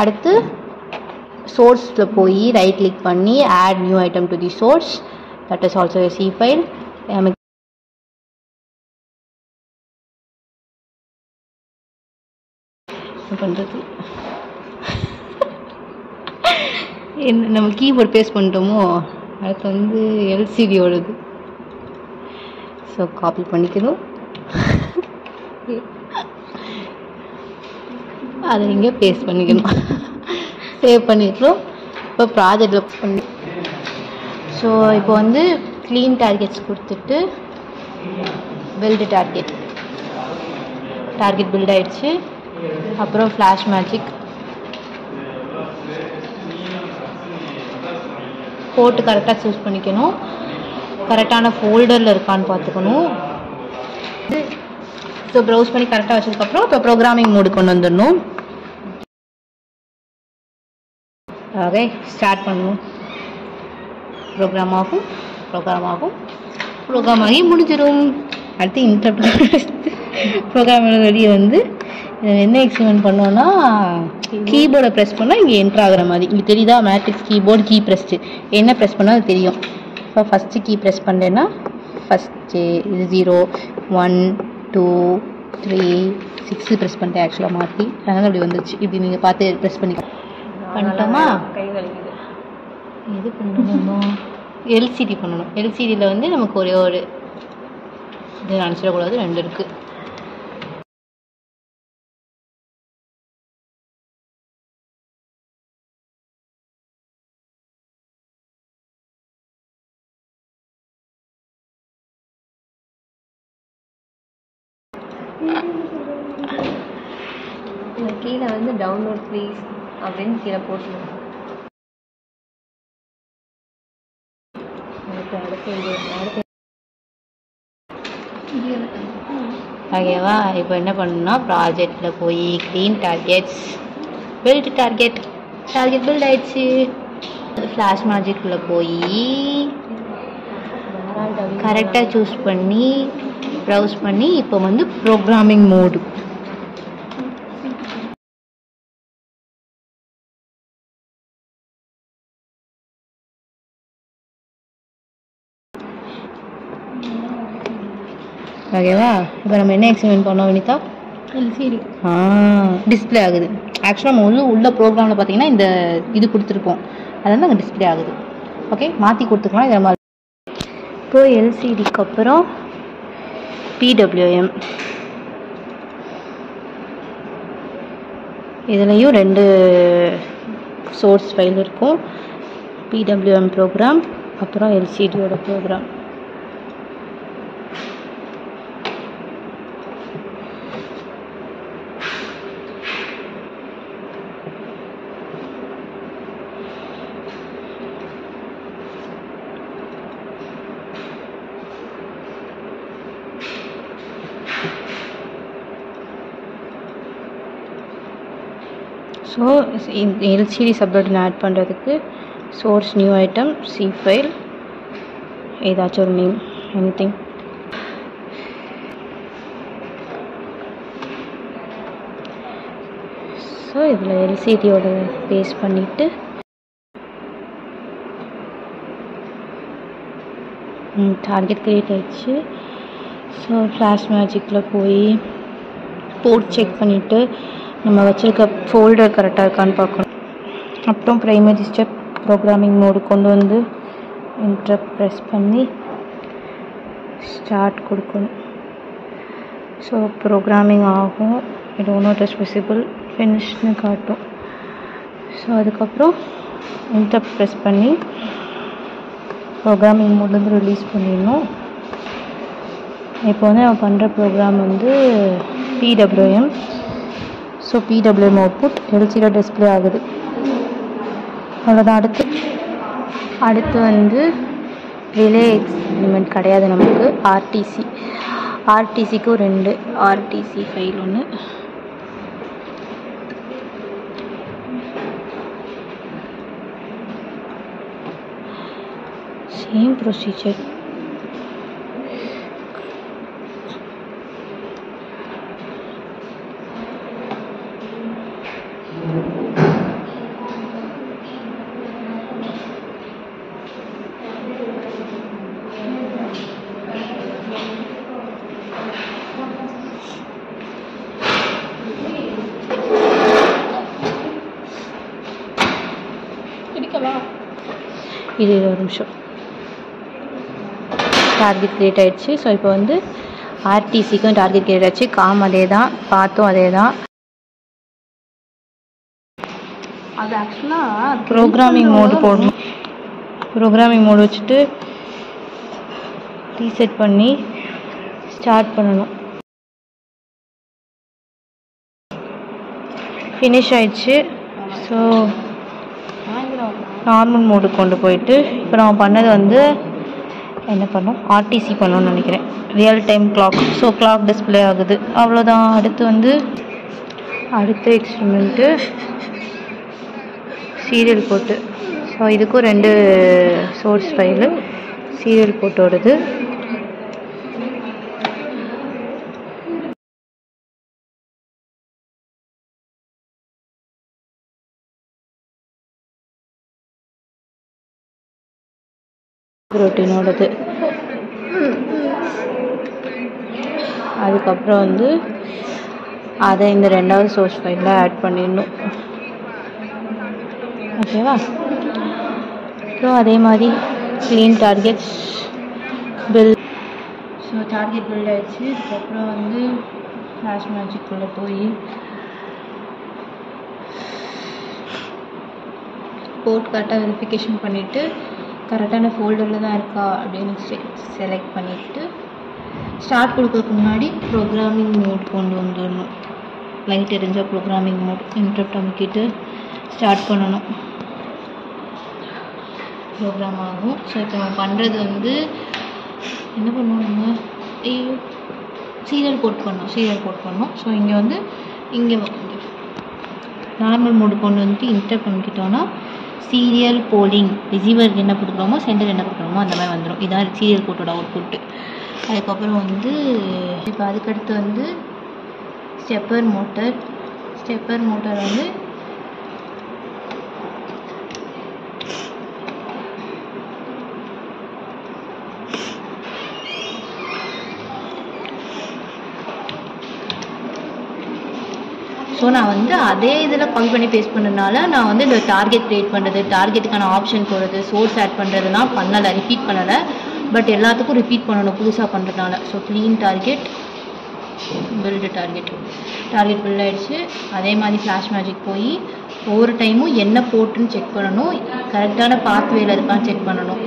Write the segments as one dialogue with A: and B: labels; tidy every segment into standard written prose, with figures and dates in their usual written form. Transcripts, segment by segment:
A: அடுத்து சோர்ஸில் போய் ரைட் கிளிக் பண்ணி add new item to the source, that is also a C file. பண்ணுறது என்ன நம்ம கீபோர்ட் பேஸ்ட் பண்ணிட்டோமோ, அடுத்து வந்து எல்சிடியோடது. ஸோ காப்பி பண்ணிக்கணும், அதை இங்கே பேஸ்ட் பண்ணிக்கணும், சேவ் பண்ணிடுறோம். இப்போ ப்ராஜெக்டில் பண்ணி ஸோ இப்போ வந்து க்ளீன் டார்கெட்ஸ் கொடுத்துட்டு பில்டு டார்கெட் பில்ட் ஆயிடுச்சு. அப்புறம் ஃப்ளாஷ் மேஜிக் போட்டு கரெக்டாக சூஸ் பண்ணிக்கணும், கரெக்டான ஃபோல்டரில் இருக்கான்னு பார்த்துக்கணும். ஸோ ப்ரௌஸ் பண்ணி கரெக்டாக வச்சதுக்கப்புறம் இப்போ ப்ரோக்ராமிங் மோடு கொண்டு வந்துடணும். ஓகே, ஸ்டார்ட் பண்ணுவோம். ப்ரோக்ராம் ஆகி முடிஞ்சிடும். அடுத்து இன்டர்ப்ரெட் ப்ரோக்ராம் வெளியே வந்து என்ன எக்ஸ்பிரிமெண்ட் பண்ணோன்னா, கீபோர்டை ப்ரெஸ் பண்ணால் இங்கே என்ட்ரு ஆகிற மாதிரி. இங்கே தெரியுதா மேட்ரிக்ஸ் கீபோர்டு கீ ப்ரெஸ்ட்டு, என்ன ப்ரெஸ் பண்ணால் அது தெரியும். இப்போ ஃபஸ்ட்டு கீ ப்ரெஸ் பண்ணுறேன்னா ஃபஸ்ட்டு இது 0 1 2 3 6 ப்ரெஸ் பண்ணிட்டேன் ஆக்சுவலாக மாற்றி, அதனால் அப்படி வந்துச்சு. இப்படி நீங்கள் பார்த்து ப்ரெஸ் பண்ணிட்டோமா.
B: கை வலிக்குது.
A: எது பண்ணணும், எல்சிடி பண்ணணும். எல்சிடியில் வந்து நமக்கு ஒரே ஒரு இது நினச்சிடக்கூடாது, 2 இருக்குது.
B: கீழே வந்து டவுன்லோட் ப்ளீஸ் அப்படின்னு கீழே போட்டுருவோம்.
A: ஓகேவா. இப்போ என்ன பண்ணணும்னா ப்ராஜெக்டில் போய் clean targets build target build ஆயிடுச்சு. ஃப்ளாஷ் மேஜிக்கில் போய் கரெக்டாக சூஸ் பண்ணி ப்ரௌஸ் பண்ணி இப்போ வந்து ப்ரோக்ராமிங் மோடு. ஓகேவா. இப்போ நம்ம என்ன எக்ஸ்பிரிமெண்ட் பண்ணோம் வினிதா?
B: எல்சிடி
A: டிஸ்பிளே ஆகுது. ஆக்சுவலாக நம்ம உள்ள ப்ரோக்ராமில் பார்த்தீங்கன்னா இந்த இது கொடுத்துருப்போம், அதனால் அங்கே டிஸ்பிளே ஆகுது. ஓகே, மாற்றி கொடுத்துக்கலாம் இதை மாதிரி. இப்போ எல்சிடிக்கு அப்புறம் PWM, இதுலேயும் 2 சோர்ஸ் ஃபைல் இருக்கும். PWM ப்ரோக்ராம், அப்புறம் எல்சிடியோட ப்ரோக்ராம். ஸோ இந்த எல்சிடி சப்ரூட்டின் ஆட் பண்ணுறதுக்கு source new item C file, ஏதாச்சும் ஒரு நேம் எனிதிங். ஸோ இதில் எல்சிடியோட பேஸ்ட் பண்ணிவிட்டு டார்கெட் க்ரியேட் ஆகிடுச்சு. ஸோ ஃப்ளாஷ் மேஜிக்கில் போய் போர்ட் செக் பண்ணிவிட்டு நம்ம வச்சுருக்க ஃபோல்டர் கரெக்டாக இருக்கான்னு பார்க்கணும். அப்புறம் ப்ரைமரி ஸ்டெப் ப்ரோக்ராமிங் மோடு கொண்டு வந்து என்டர் ப்ரெஸ் பண்ணி ஸ்டார்ட் கொடுக்கணும். ஸோ ப்ரோக்ராமிங் ஆகும். இது ஒன்றும் டச் விசிபிள் ஃபினிஷ்னு காட்டும். ஸோ அதுக்கப்புறம் என்டர் ப்ரெஸ் பண்ணி ப்ரோக்ராமிங் மோட்லேருந்து ரிலீஸ் பண்ணிடணும். இப்போ வந்து நம்ம பண்ணுற ப்ரோக்ராம் வந்து PWM. ஸோ PWM அவுட்புட் எல்சிடியில் டிஸ்பிளே ஆகுது. அவ்வளோதான். அடுத்து வந்து ரிலே எக்ஸ்பிரிமெண்ட் கிடையாது நமக்கு. ஆர்டிசிக்கும் 2 RTC ஃபைல் ஒன்று. Same procedure. இது ஒரு நிமிஷம். டார்கெட் கிரியேட் ஆகிடுச்சு. ஸோ இப்போ வந்து ஆர்டிசிக்கும் டார்கெட் கிரியேட் ஆகிடுச்சு. காம் அதே தான், பாத்தும் அதே தான்.
B: அது ஆக்சுவலாக
A: ப்ரோக்ராமிங் மோடு போடணும். ப்ரோக்ராமிங் மோடு வச்சுட்டு ரீசெட் பண்ணி ஸ்டார்ட் பண்ணணும். ஃபினிஷ் ஆயிடுச்சு. ஸோ நார்மல் மோடு கொண்டு போயிட்டு இப்போ நம்ம பண்ணது வந்து என்ன பண்ணோம், ஆர்டிசி பண்ணோன்னு நினைக்கிறேன், real time clock. So clock display ஆகுது, அவ்வளோதான். அடுத்து வந்து அடுத்த எக்ஸ்பெரிமெண்ட்டு சீரியல் போட்டு. ஸோ இதுக்கும் 2 சோர்ஸ் ஃபைலு சீரியல் போட்டோடது. ரொட்டீனோடது. அதுக்கப்புறம் வந்து அதை இந்த 2வது சோர்ஸ் ஃபைலில் ஆட் பண்ணிடணும். ஓகேவா? ஸோ அதே மாதிரி clean targets build. So target build ஆகிடுச்சு. இதுக்கப்புறம் வந்து ஃப்ளாஷ் மேஜிக்குள்ளே போய் போர்ட் கரெக்டாக வெரிஃபிகேஷன் பண்ணிவிட்டு கரெக்டான ஃபோல்டரில் தான் இருக்கா அப்படின்னு செலக்ட் பண்ணிவிட்டு ஸ்டார்ட் கொடுக்கறதுக்கு முன்னாடி ப்ரோக்ராமிங் மோட் கொண்டு வந்துடணும். லைட் எரிஞ்சால் ப்ரோக்ராமிங் மோட் இன்டரப்ட் அமைக்கிட்டு ஸ்டார்ட் பண்ணணும். ப்ரோக்ராம் ஆகும். ஸோ இப்போ நம்ம பண்ணுறது வந்து என்ன பண்ணுவோம், நம்ம சீரியல் போட் பண்ணோம். ஸோ இங்கே வந்து இங்கே நார்மல் மோடு கொண்டு வந்துட்டு இன்டரப்ட் பண்ணிக்கிட்டோன்னா சீரியல் போலிங், ரிசீவருக்கு என்ன கொடுக்குறோமோ சென்டர் என்ன கொடுக்குறோமோ அந்த மாதிரி வந்துடும். இதான் சீரியல் போட்டோட அவுட்புட்டு. அதுக்கப்புறம் வந்து இப்போ அதுக்கடுத்து வந்து ஸ்டெப்பர் மோட்டர் வந்து ஸோ நான் வந்து அதே இதில் காப்பி பண்ணி பேஸ்ட் பண்ணுறதுனால நான் வந்து இந்த டார்கெட் கிரியேட் பண்ணுறது, டார்கெட்டுக்கான ஆப்ஷன் போடுறது, சோர்ஸ் ஆட் பண்ணுறதுலாம் பண்ணலை, ரிப்பீட் பண்ணலை. பட் எல்லாத்துக்கும் ரிப்பீட் பண்ணணும் புதுசாக பண்ணுறதுனால. So clean target build target build ஆகிடுச்சு. அதே மாதிரி ஃப்ளாஷ் மேஜிக் போய் ஒவ்வொரு டைமும் என்ன போட்டுன்னு செக் பண்ணணும், கரெக்டான பாத்வேல இருக்கான்னு செக் பண்ணணும்.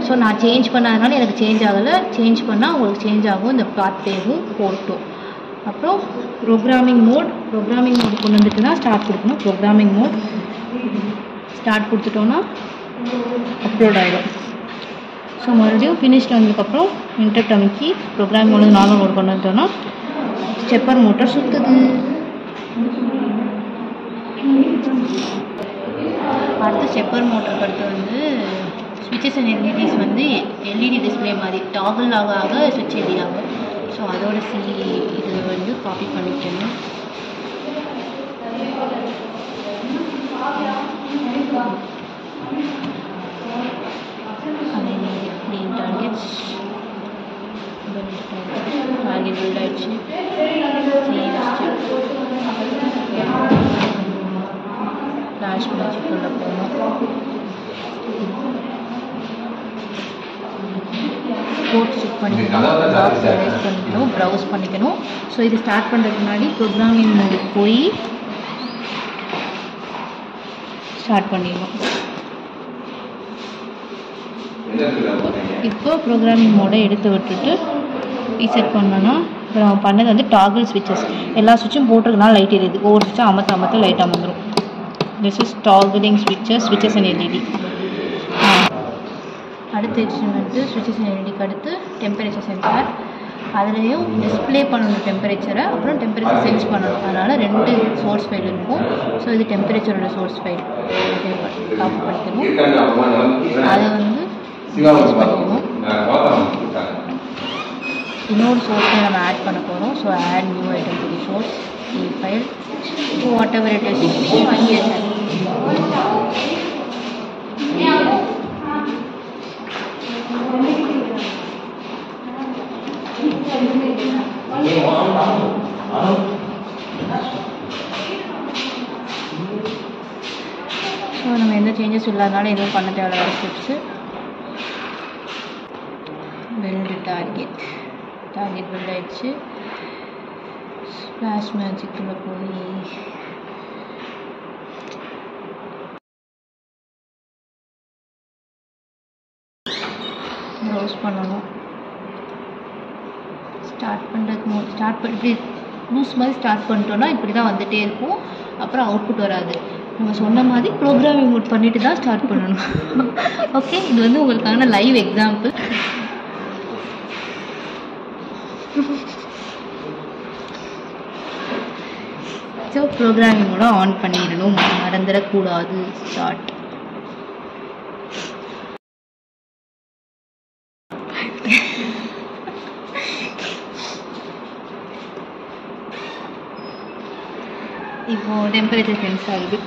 A: ஸோ நான் சேஞ்ச் பண்ணாதனால எனக்கு சேஞ்ச் ஆகலை, சேஞ்ச் பண்ணால் உங்களுக்கு சேஞ்ச் ஆகும் இந்த பாத்வேவும் போட்டும். அப்புறம் ப்ரோக்ராமிங் மோட் கொண்டு வந்துட்டு தான் ஸ்டார்ட் கொடுக்கணும். ப்ரோக்ராமிங் மோட் ஸ்டார்ட் கொடுத்துட்டோன்னா அப்லோட் ஆகிடும். ஸோ மறுபடியும் ஃபினிஷ்ட் வந்ததுக்கப்புறம் இன்டரப்ட் அமைக்கி ப்ரோக்ராமிங் மோட் நார்மல் மோட் கொண்டு வந்துட்டோன்னா ஸ்டெப்பர் மோட்டர் சுற்றுது. அடுத்து ஸ்டெப்பர் மோட்டருக்கு அடுத்து வந்து ஸ்விட்சஸ் அண்ட் எல்இடிஸ் வந்து எல்இடி டிஸ்பிளே மாதிரி டாகிள் ஆக ஸ்விட்ச் எல்இடி ஆகும். ஸோ அதோட இது வந்து காப்பி பண்ணிக்கணும். அதே மாதிரி க்ளீன் டார்கெட்ஸ் டார்கெட் பில்ட் ஆகிடுச்சு. ஃப்ளாஷ் மேஜிக்குள்ளே போகணும். கோட் செக் பண்ணிக்கணும், ப்ரௌஸ் பண்ணிக்கணும். ஸோ இது ஸ்டார்ட் பண்ணுறதுக்கு முன்னாடி ப்ரோக்ராமிங் மோடுக்கு போய் ஸ்டார்ட் பண்ணிடணும். இப்போ ப்ரோக்ராமிங் மோடை எடுத்து விட்டுட்டு ரீசெட் பண்ணோன்னா இப்போ நம்ம பண்ணது வந்து டாகிள் ஸ்விட்சஸ். எல்லா ஸ்விட்சும் போட்டிருக்கனால லைட் எரியுது, ஒவ்வொரு ஸ்விட்சும் அமர்த்த லைட் அமர்ந்துடும். திஸ் இஸ் டாகிளிங் ஸ்விட்சஸ் அண்ட் எல்இடி. அடுத்த எக்ஸ்பெரிமெண்ட்டு ஸ்விட்சஸ் அண்ட் எல்இடிக்கு அடுத்து டெம்பரேச்சர் சென்சார். அதுலேயும் டிஸ்பிளே பண்ணணும் டெம்பரேச்சரை, அப்புறம் டெம்பரேச்சர் சென்ஸ் பண்ணணும். அதனால் 2 சோர்ஸ் ஃபைல் இருக்கும். ஸோ இது டெம்பரேச்சரோட சோர்ஸ் ஃபைல் காப்பி பண்ணிக்கணும். அதை வந்து யூஸ் பண்ணிக்கணும். இன்னொரு சோர்ஸ் ஃபைல் நம்ம ஆட் பண்ண போகிறோம். So add new item to the source file whatever it is. So நம்ம எந்த சேஞ்சஸ் இல்லாதனால எதுவும் பண்ண தேவையில்ல ஸ்டெப்ஸு. சென்ட் டார்கெட் பில்ட் ஆயிடுச்சு. ஸ்பிளாஷ் மேஜிக்குள்ளே போய் ப்ரௌஸ் பண்ணணும். இப்படி லூஸ் மாதிரி ஸ்டார்ட் பண்ணிட்டோன்னா இப்படி தான் வந்துகிட்டே இருக்கும். அப்புறம் அவுட்புட் வராது. நம்ம சொன்ன மாதிரி ப்ரோக்ராமிங் மோட் பண்ணிட்டு தான் ஸ்டார்ட் பண்ணணும். ஓகே, இது வந்து உங்களுக்கான லைவ் எக்ஸாம்பிள். ஸோ ப்ரோக்ராமிங் மோட ஆன் பண்ணிடணும், மறந்துடக்கூடாது. ஸ்டார்ட். இப்போ டெம்பரேச்சர் சென்ஸ் ஆகுது.